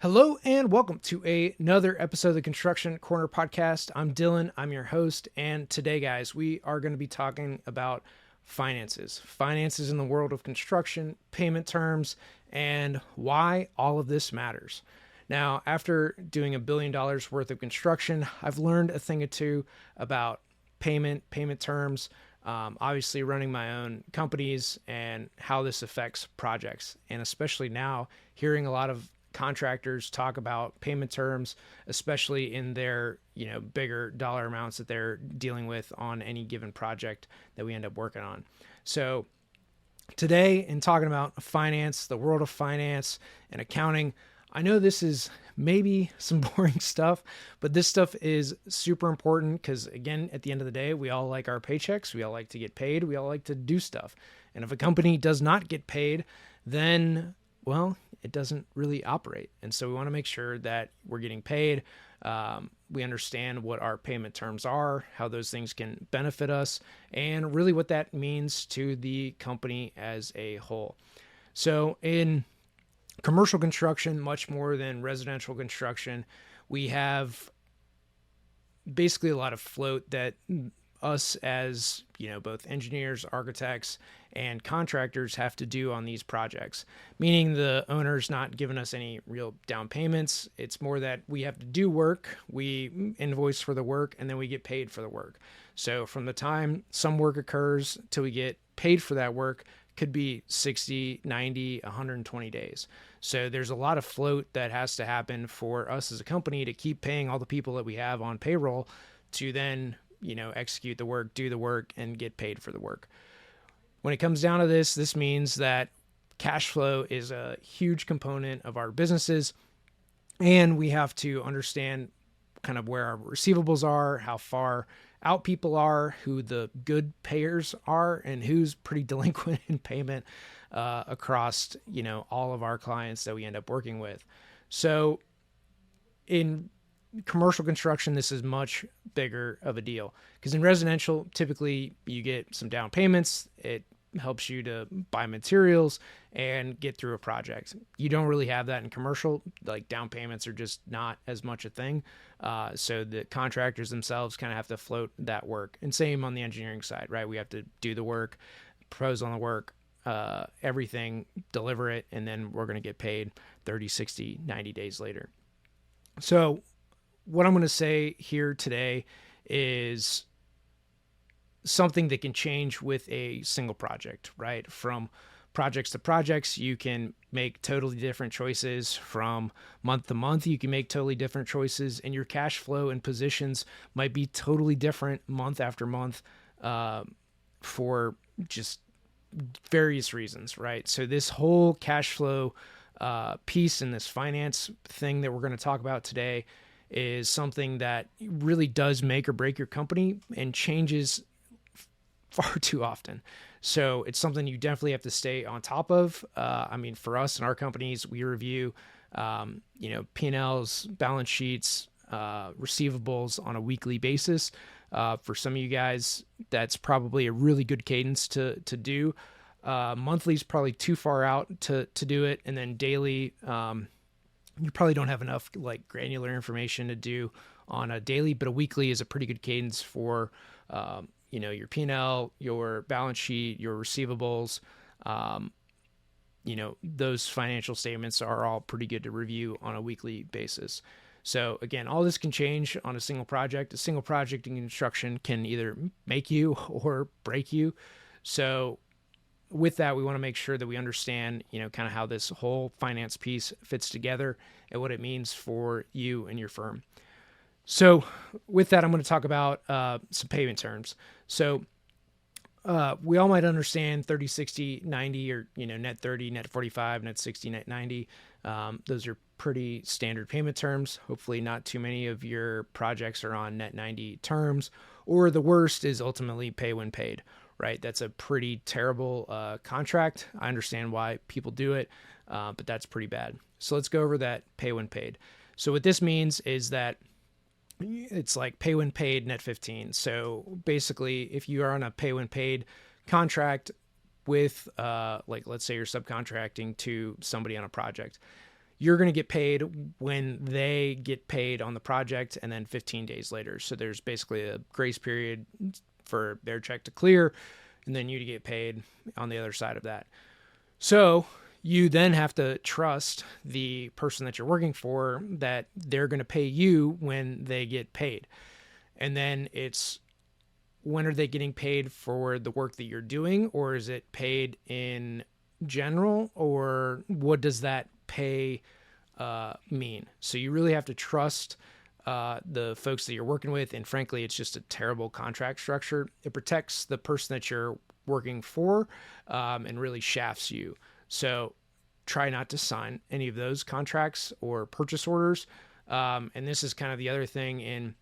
Hello and welcome to another episode of the Construction Corner podcast. I'm Dillon, I'm your host, and today, guys, we are going to be talking about finances in the world of construction, payment terms, and why all of this matters. Now, after doing $1 billion worth of construction, I've learned a thing or two about payment terms, obviously running my own companies and how this affects projects, and especially now hearing a lot of contractors talk about payment terms, especially in their, bigger dollar amounts that they're dealing with on any given project that we end up working on. So today, in talking about finance, the world of finance and accounting, I know this is maybe some boring stuff, but this stuff is super important because, again, at the end of the day, we all like our paychecks. We all like to get paid. We all like to do stuff. And if a company does not get paid, then, well, it doesn't really operate. And so we want to make sure that we're getting paid. We understand what our payment terms are, how those things can benefit us, and really what that means to the company as a whole. So in commercial construction, much more than residential construction, we have basically a lot of float that us as, both engineers, architects, and contractors have to do on these projects, meaning the owner's not giving us any real down payments. It's more that we have to do work, we invoice for the work, and then we get paid for the work. So from the time some work occurs till we get paid for that work could be 60, 90, 120 days. So there's a lot of float that has to happen for us as a company to keep paying all the people that we have on payroll to then, execute the work, do the work, and get paid for the work. When it comes down to this means that cash flow is a huge component of our businesses, and we have to understand kind of where our receivables are, how far out people are, who the good payers are, and who's pretty delinquent in payment across, all of our clients that we end up working with. So in commercial construction, this is much bigger of a deal because in residential, typically you get some down payments. It helps you to buy materials and get through a project. You don't really have that in commercial. Like, down payments are just not as much a thing. So the contractors themselves kind of have to float that work. And same on the engineering side, right? We have to do the work, propose on the work, everything, deliver it, and then we're going to get paid 30, 60, 90 days later. So what I'm going to say here today is something that can change with a single project, right? From projects to projects, you can make totally different choices. From month to month, you can make totally different choices, and your cash flow and positions might be totally different month after month for just various reasons, right? So this whole cash flow piece and this finance thing that we're going to talk about today is something that really does make or break your company and changes far too often. So it's something you definitely have to stay on top of. For us in our companies, we review, P&Ls, balance sheets, receivables on a weekly basis. For some of you guys, that's probably a really good cadence to do. Monthly is probably too far out to do it. And then daily, you probably don't have enough granular information to do on a daily, but a weekly is a pretty good cadence for, your P&L, your balance sheet, your receivables. Those financial statements are all pretty good to review on a weekly basis. So again, all this can change on a single project. A single project in construction can either make you or break you. So with that, we want to make sure that we understand, kind of how this whole finance piece fits together and what it means for you and your firm. So with that, I'm going to talk about some payment terms. So we all might understand 30, 60, 90, or, net 30, net 45, net 60, net 90. Those are pretty standard payment terms. Hopefully not too many of your projects are on net 90 terms, or the worst is ultimately pay when paid, right? That's a pretty terrible contract. I understand why people do it, but that's pretty bad. So let's go over that pay when paid. So what this means is that it's like pay when paid, net 15. So basically, if you are on a pay when paid contract with, let's say you're subcontracting to somebody on a project, you're going to get paid when they get paid on the project, and then 15 days later. So there's basically a grace period for their check to clear, and then you to get paid on the other side of that. So you then have to trust the person that you're working for that they're going to pay you when they get paid. And then it's, when are they getting paid for the work that you're doing, or is it paid in general, or what does that pay mean? So you really have to trust the folks that you're working with. And frankly, it's just a terrible contract structure. It protects the person that you're working for and really shafts you. So try not to sign any of those contracts or purchase orders. And this is kind of the other thing in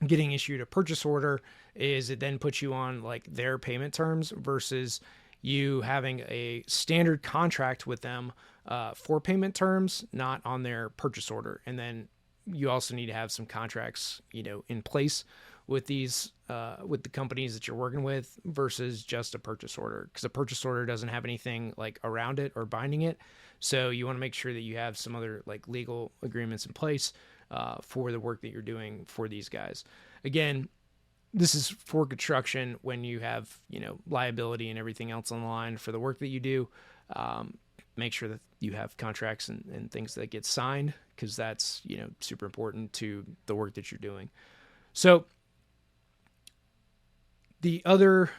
getting issued a purchase order, is it then puts you on like their payment terms versus you having a standard contract with them for payment terms, not on their purchase order. And then you also need to have some contracts, in place with these, with the companies that you're working with versus just a purchase order, because a purchase order doesn't have anything like around it or binding it. So you want to make sure that you have some other like legal agreements in place for the work that you're doing for these guys. Again, this is for construction when you have, liability and everything else on the line for the work that you do. Make sure that you have contracts and things that get signed, because that's, super important to the work that you're doing. So the other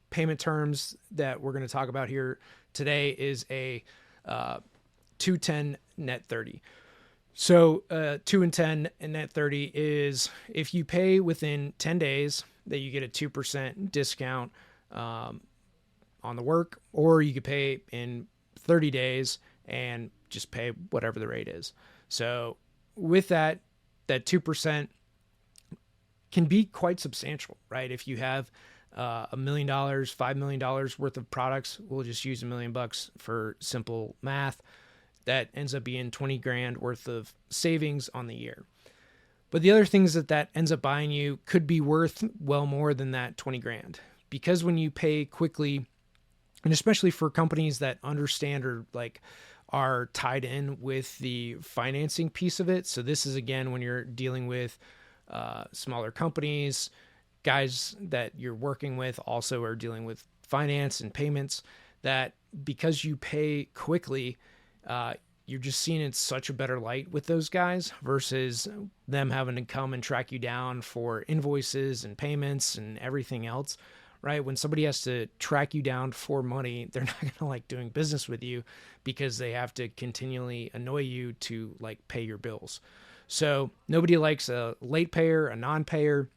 payment terms that we're going to talk about here today is a 210 net 30. So 2 and 10 and net 30 is if you pay within 10 days that you get a 2% discount on the work, or you could pay in 30 days and just pay whatever the rate is. So with that 2% can be quite substantial, right? If you have $1 million, $5 million worth of products, we'll just use $1 million for simple math. That ends up being 20 grand worth of savings on the year. But the other things that ends up buying you could be worth well more than that 20 grand. Because when you pay quickly, and especially for companies that understand or like are tied in with the financing piece of it. So this is, again, when you're dealing with smaller companies, guys that you're working with also are dealing with finance and payments, that because you pay quickly, you're just seeing in such a better light with those guys versus them having to come and track you down for invoices and payments and everything else, right? When somebody has to track you down for money, they're not going to like doing business with you because they have to continually annoy you to like pay your bills. So nobody likes a late payer, a non-payer,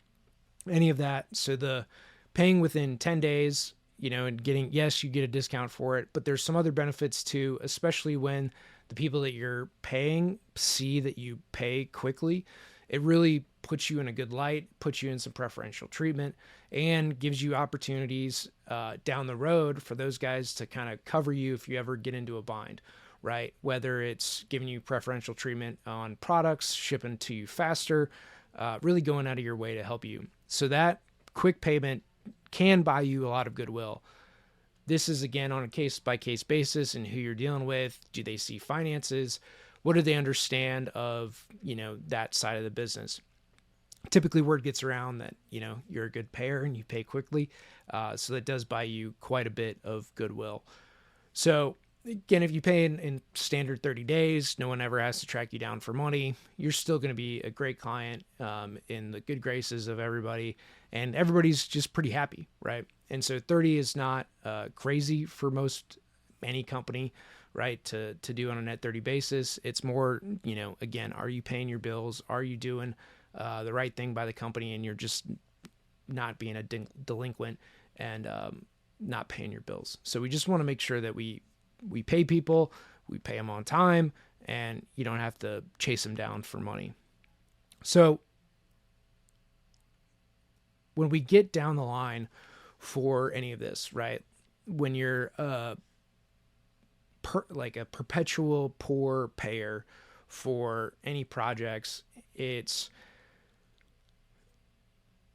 any of that. So the paying within 10 days, and getting, yes, you get a discount for it, but there's some other benefits too, especially when the people that you're paying see that you pay quickly. It really puts you in a good light, puts you in some preferential treatment, and gives you opportunities down the road for those guys to kind of cover you if you ever get into a bind, right? Whether it's giving you preferential treatment on products, shipping to you faster, really going out of your way to help you. So that quick payment can buy you a lot of goodwill. This is, again, on a case-by-case basis and who you're dealing with. Do they see finances? What do they understand of, that side of the business? Typically, word gets around that, you're a good payer and you pay quickly. So that does buy you quite a bit of goodwill. So again, if you pay in standard 30 days, no one ever has to track you down for money. You're still going to be a great client in the good graces of everybody, and everybody's just pretty happy, right? And so 30 is not crazy for any company, right, to do on a net 30 basis. It's more, again, are you paying your bills? Are you doing the right thing by the company, and you're just not being a delinquent and not paying your bills? So we just want to make sure that we pay people, we pay them on time, and you don't have to chase them down for money. So when we get down the line for any of this, right, when you're like a perpetual poor payer for any projects, it's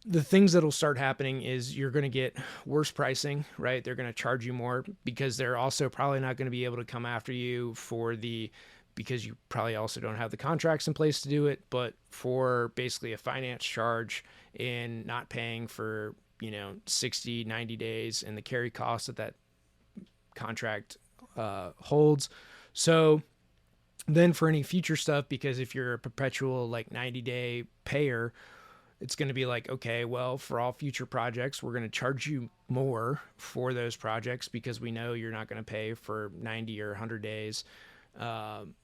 the things that'll start happening is you're going to get worse pricing, right? They're going to charge you more because they're also probably not going to be able to come after you for the because you probably also don't have the contracts in place to do it, but for basically a finance charge in not paying for, 60, 90 days and the carry cost that contract holds. So then for any future stuff, because if you're a perpetual 90-day payer, it's going to be like, okay, well, for all future projects, we're going to charge you more for those projects because we know you're not going to pay for 90 or 100 days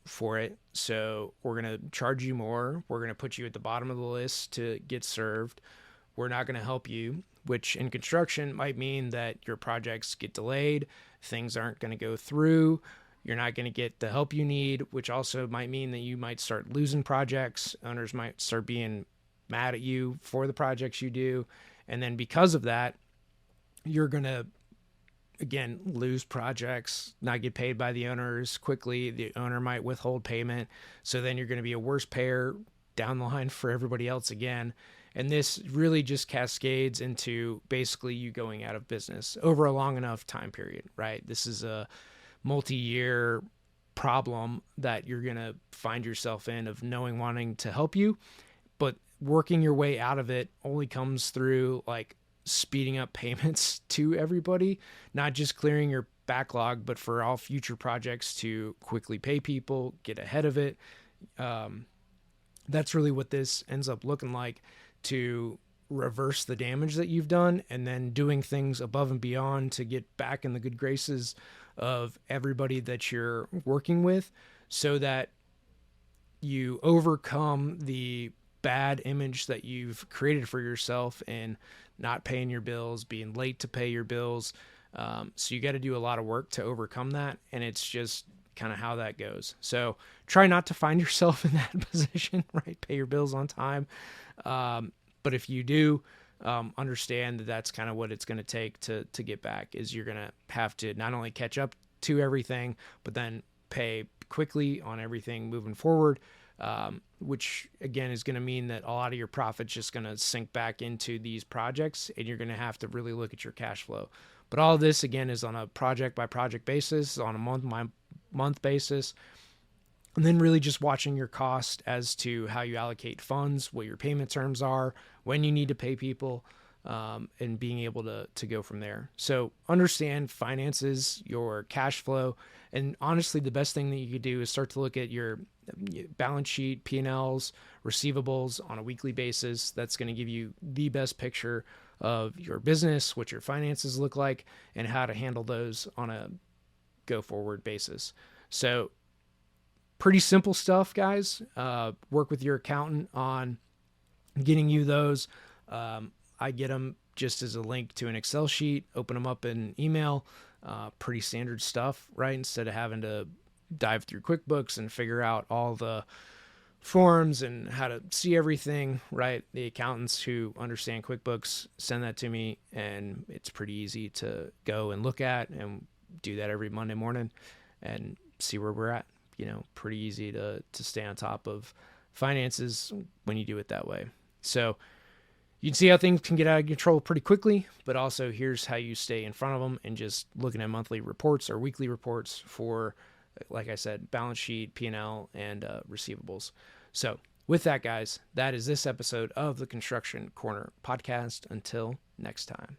for it. So we're going to charge you more. We're going to put you at the bottom of the list to get served. We're not going to help you, which in construction might mean that your projects get delayed. Things aren't going to go through. You're not going to get the help you need, which also might mean that you might start losing projects. Owners might start being mad at you for the projects you do. And then because of that, you're going to, again, lose projects, not get paid by the owners quickly. The owner might withhold payment. So then you're going to be a worse payer down the line for everybody else again. And this really just cascades into basically you going out of business over a long enough time period, right? This is a multi-year problem that you're going to find yourself in of knowing, wanting to help you, but working your way out of it only comes through speeding up payments to everybody, not just clearing your backlog, but for all future projects to quickly pay people, get ahead of it. That's really what this ends up looking like, to reverse the damage that you've done and then doing things above and beyond to get back in the good graces of everybody that you're working with, so that you overcome the bad image that you've created for yourself and not paying your bills, being late to pay your bills. So you got to do a lot of work to overcome that. And it's just kind of how that goes. So try not to find yourself in that position, right? Pay your bills on time. But if you do, understand that that's kind of what it's going to take to get back, is you're going to have to not only catch up to everything, but then pay quickly on everything moving forward, which again is going to mean that a lot of your profit's just going to sink back into these projects, and you're going to have to really look at your cash flow. But all of this, again, is on a project by project basis, on a month by month basis. And then really just watching your cost as to how you allocate funds, what your payment terms are, when you need to pay people, and being able to go from there. So understand finances, your cash flow, and honestly, the best thing that you could do is start to look at your balance sheet, P&Ls, receivables on a weekly basis. That's going to give you the best picture of your business, what your finances look like, and how to handle those on a go-forward basis. So pretty simple stuff, guys. Work with your accountant on getting you those. I get them just as a link to an Excel sheet, open them up in email. Pretty standard stuff, right? Instead of having to dive through QuickBooks and figure out all the forms and how to see everything, right? The accountants who understand QuickBooks send that to me, and it's pretty easy to go and look at, and do that every Monday morning and see where we're at. Pretty easy to stay on top of finances when you do it that way. So you can see how things can get out of control pretty quickly, but also here's how you stay in front of them, and just looking at monthly reports or weekly reports for, like I said, balance sheet, P&L, and receivables. So with that, guys, that is this episode of the Construction Corner podcast. Until next time.